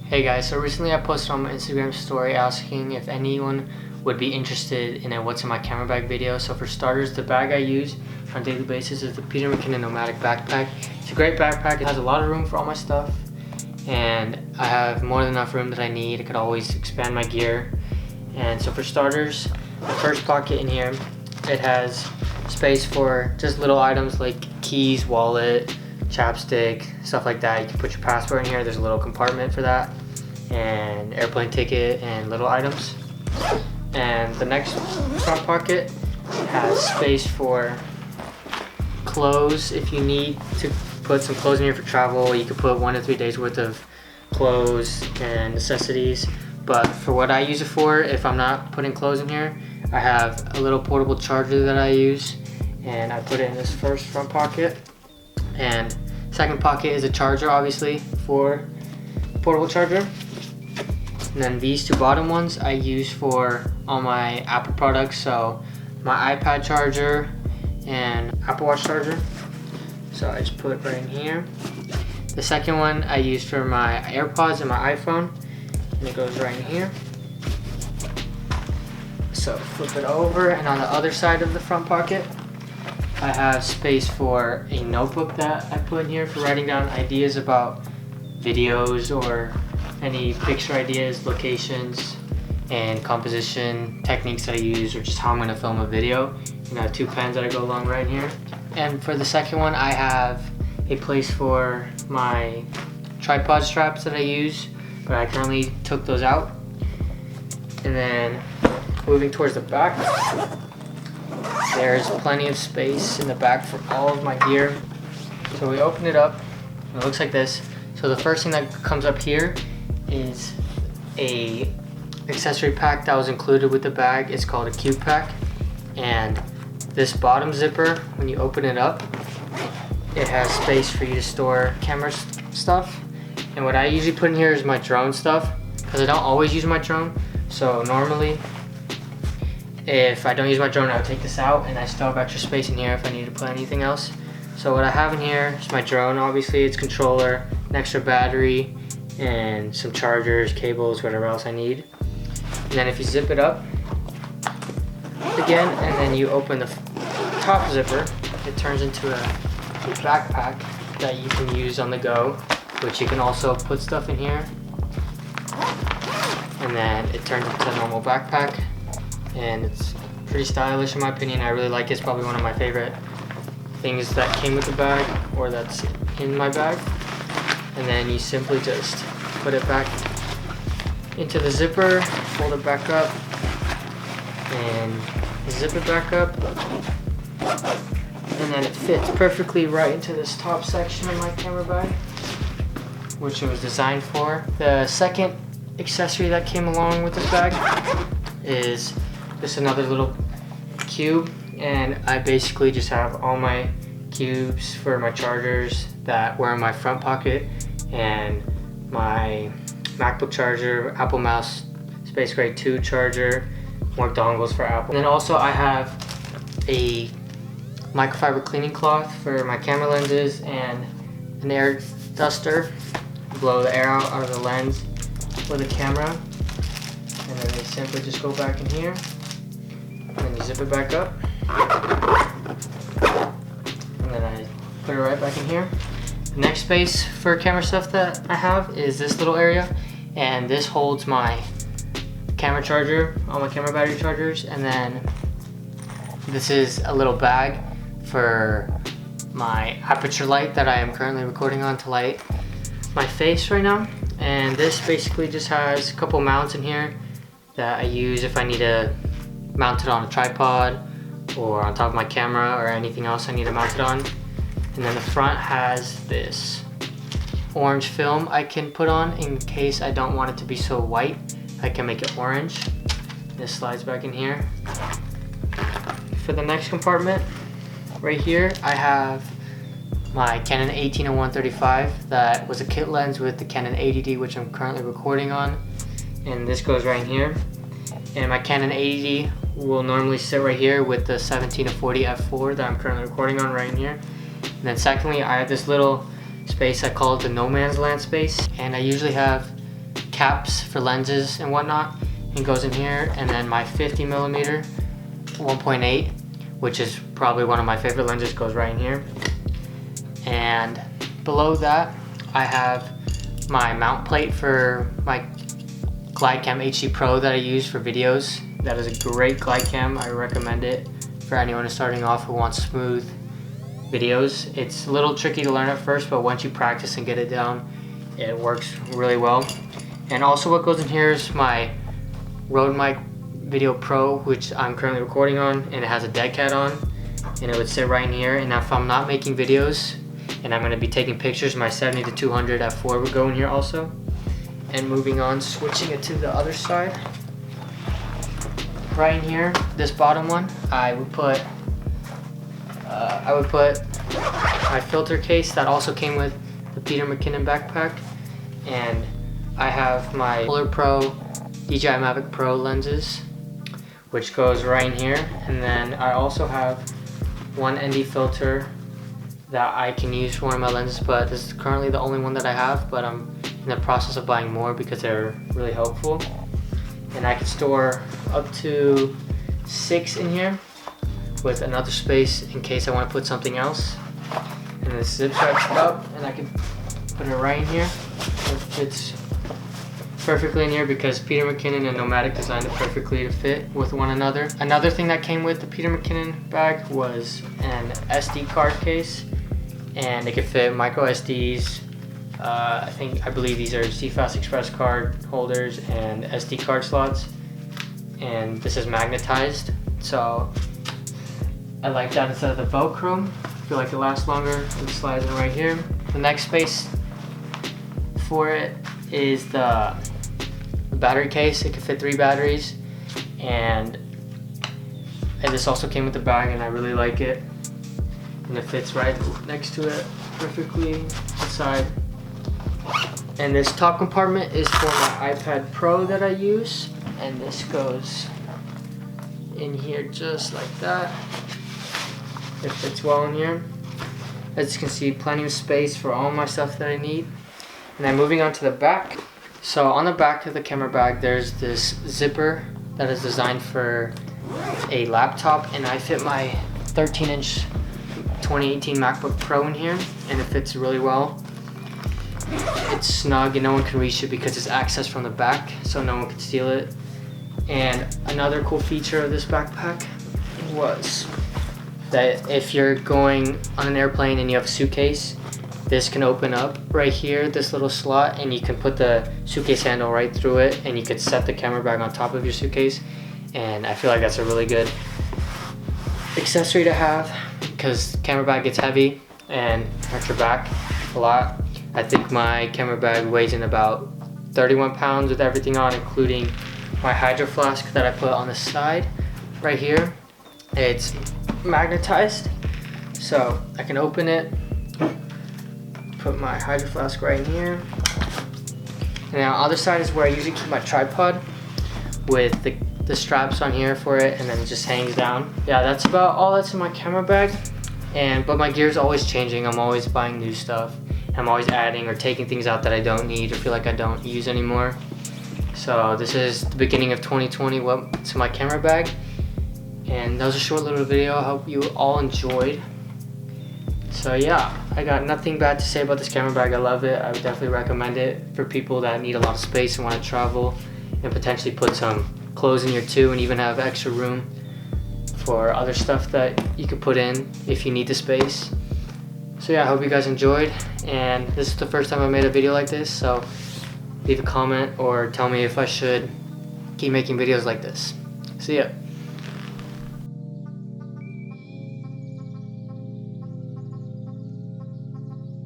Hey guys, so recently I posted on my Instagram story asking if anyone would be interested in a what's in my camera bag video. So for starters, the bag I use on a daily basis is the Peter McKinnon Nomadic backpack. It's a great backpack. It has a lot of room for all my stuff and I have more than enough room that I need. I could always expand my gear. And so for starters, the first pocket in here, it has space for just little items like keys, wallet, chapstick, stuff like that. You can put your passport in here. There's a little compartment for that, and airplane ticket and little items. And the next front pocket has space for clothes. If you need to put some clothes in here for travel, you could put 1 to 3 days worth of clothes and necessities. But for what I use it for, if I'm not putting clothes in here, I have a little portable charger that I use, and I put it in this first front pocket. And second pocket is a charger, obviously, for portable charger. And then these two bottom ones I use for all my Apple products, so my iPad charger and Apple Watch charger. So I just put it right in here. The second one I use for my AirPods and my iPhone, and it goes right in here. So flip it over, and on the other side of the front pocket, I have space for a notebook that I put in here for writing down ideas about videos or any picture ideas, locations, and composition techniques that I use, or just how I'm going to film a video. And I have 2 pens that go along right here. And for the second one, I have a place for my tripod straps that I use, but I currently took those out. And then moving towards the back, there's plenty of space in the back for all of my gear. So we open it up, and it looks like this. So the first thing that comes up here is a accessory pack that was included with the bag. It's called a cube pack. And this bottom zipper, when you open it up, it has space for you to store camera stuff. And what I usually put in here is my drone stuff, because I don't always use my drone. So normally, if I don't use my drone, I'll take this out, and I still have extra space in here if I need to put anything else. So what I have in here is my drone, obviously, its controller, an extra battery, and some chargers, cables, whatever else I need. And then if you zip it up again, and then you open the top zipper, it turns into a backpack that you can use on the go, which you can also put stuff in here. And then it turns into a normal backpack. And it's pretty stylish in my opinion. I really like it. It's probably one of my favorite things that came with the bag, or that's in my bag. And then you simply just put it back into the zipper, fold it back up, and zip it back up. And then it fits perfectly right into this top section of my camera bag, which it was designed for. The second accessory that came along with this bag is just another little cube, and I basically just have all my cubes for my chargers that were in my front pocket, and my MacBook charger, Apple mouse, Space Gray 2 charger, more dongles for Apple. And then also I have a microfiber cleaning cloth for my camera lenses, and an air duster to blow the air out of the lens for the camera. And then they simply just go back in here, and you zip it back up, and then I put it right back in here. The next space for camera stuff that I have is this little area, and this holds my camera charger, all my camera battery chargers, and then this is a little bag for my aperture light that I am currently recording on to light my face right now. And this basically just has a couple mounts in here that I use if I need to mount it on a tripod or on top of my camera or anything else I need to mount it on. And then the front has this orange film I can put on in case I don't want it to be so white. I can make it orange. This slides back in here. For the next compartment, right here, I have my Canon 18-135 that was a kit lens with the Canon 80D, which I'm currently recording on. And this goes right in here. And my Canon 80D will normally sit right here with the 17-40 f4 that I'm currently recording on right in here. And then secondly, I have this little space, I call it the no man's land space, and I usually have caps for lenses and whatnot, and goes in here. And then my 50mm 1.8, which is probably one of my favorite lenses, goes right in here. And below that I have my mount plate for my GlideCam HD Pro that I use for videos. That is a great GlideCam. I recommend it for anyone who's starting off who wants smooth videos. It's a little tricky to learn at first, but once you practice and get it down, it works really well. And also what goes in here is my Rode Mic Video Pro, which I'm currently recording on, and it has a dead cat on, and it would sit right in here. And if I'm not making videos and I'm going to be taking pictures, my 70-200 f4 would go in here also. And moving on, switching it to the other side, right in here, this bottom one, I would put my filter case that also came with the Peter McKinnon backpack, and I have my Polar Pro DJI Mavic Pro lenses, which goes right in here. And then I also have one ND filter that I can use for one of my lenses, but this is currently the only one that I have, but I'm in the process of buying more because they're really helpful. And I can store up to 6 in here with another space in case I want to put something else. And this zips right up, and I can put it right in here. It fits perfectly in here because Peter McKinnon and Nomadic designed it perfectly to fit with one another. Another thing that came with the Peter McKinnon bag was an SD card case, and it could fit micro SDs. I believe these are CFast Express card holders and SD card slots, and this is magnetized, so I like that instead of the Velcro. I feel like it lasts longer. It slides in right here. The next space for it is the battery case. It can fit 3 batteries, and this also came with the bag, and I really like it, and it fits right next to it perfectly inside. And this top compartment is for my iPad Pro that I use, and this goes in here just like that. It fits well in here. As you can see, plenty of space for all my stuff that I need. And then moving on to the back. So on the back of the camera bag, there's this zipper that is designed for a laptop, and I fit my 13-inch 2018 MacBook Pro in here, and it fits really well. It's snug and no one can reach it because it's accessed from the back, so no one can steal it. And another cool feature of this backpack was that if you're going on an airplane and you have a suitcase, this can open up right here, this little slot, and you can put the suitcase handle right through it, and you could set the camera bag on top of your suitcase. And I feel like that's a really good accessory to have because the camera bag gets heavy and hurts your back a lot. I think my camera bag weighs in about 31 pounds with everything on, including my hydro flask that I put on the side right here. It's magnetized, so I can open it, put my hydro flask right in here. And then on the other side is where I usually keep my tripod with the straps on here for it, and then it just hangs down. Yeah, that's about all that's in my camera bag. But my gear is always changing. I'm always buying new stuff. I'm always adding or taking things out that I don't need or feel like I don't use anymore. So this is the beginning of 2020, what's in my camera bag. And that was a short little video. I hope you all enjoyed. So yeah, I got nothing bad to say about this camera bag. I love it. I would definitely recommend it for people that need a lot of space and want to travel and potentially put some clothes in here too, and even have extra room for other stuff that you could put in if you need the space. So yeah, I hope you guys enjoyed, and this is the first time I made a video like this, so leave a comment or tell me if I should keep making videos like this. See ya.